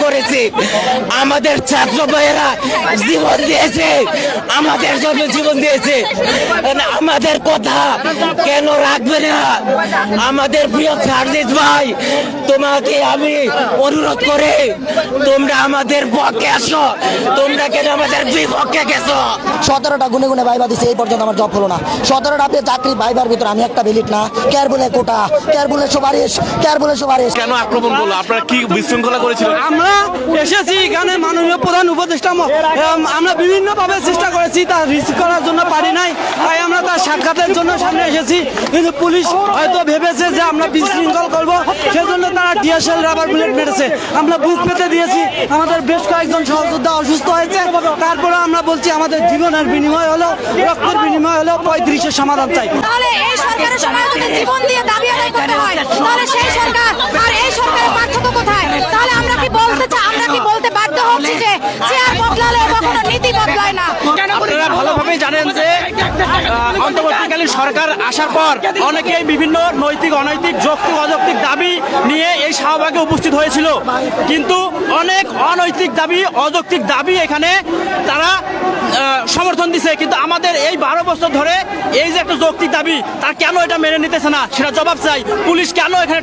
করেছি। আমাদের ছাত্র ভাইয়েরা জীবন দিয়েছে, আমাদের জন্য জীবন দিয়েছে। আমাদের কথা কেন রাখবে না? আমাদের প্রিয় সার্জিস ভাই, তোমাকে আমি অনুরোধ করে তোমরা আমাদের পক্ষে আসো, তোমরা কেন আমাদের বিপক্ষে গেছো? 17টা গুনে গুনে ভাইবা দিছে, এই পর্যন্ত আমার জব হলো না। 17টা আপনি চাকরি ভাইবার ভিতরে আমি একটা ভ্যালিড না। কেয়ার বলে কোটা, কেয়ার বলে সুপারিশ, কেয়ার বলে সুপারিশ। কেন আক্রমণ করলো? আপনারা কি বিশৃঙ্খলা করেছিলেন? আমরা এসেছি এখানে মাননীয় প্রধান উপদেষ্টা আমরা বিভিন্ন ভাবে চেষ্টা করেছি, তা রিসিভ করার জন্য পারি নাই, তাই আমরা তার সাক্ষাতের জন্য সামনে এসেছি। কিন্তু পুলিশ হয়তো ভেবেছে যে আমরা বিশৃঙ্খল করবো, সেজন্য তারা টিয়ারশেল রাবার বুলেট মেরেছে। আমরা বুক পেতে দিয়েছি, আমাদের বেশ কয়েকজন সহযোদ্ধা অসুস্থ হয়েছে। তারপরে আমরা বলছি আমাদের জীবনের বিনিময় হলো, রক্তের বিনিময় হলো 35-এর সমাধান চাই। তাহলে এই সরকারের সময় যদি জীবন দিয়ে দাবি আদায় করতে হয়, তাহলে সেই সরকার আর এই সরকারের পার্থক্য কোথায়? তাহলে আমরা কি বলতে বাধ্য হচ্ছি যে চেয়ার বদলালে কখনো নীতি বদলায় না? আপনারা ভালোভাবেই জানেন যে অন্তর্বর্তীকালীন সরকার আসার পর অনেকেই বিভিন্ন নৈতিক অনৈতিক যৌক্তিক অযৌক্তিক দাবি নিয়ে এই শাহবাগে উপস্থিত হয়েছিল, কিন্তু অনেক অনৈতিক দাবি অযৌক্তিক দাবি এখানে তারা সমর্থন দিছে। কিন্তু আমাদের এই 12 বছর ধরে এই যে একটা যৌক্তিক দাবি, তার কেন এটা মেনে নিতেছে না সেটা জবাব চাই। পুলিশ কেন এখানে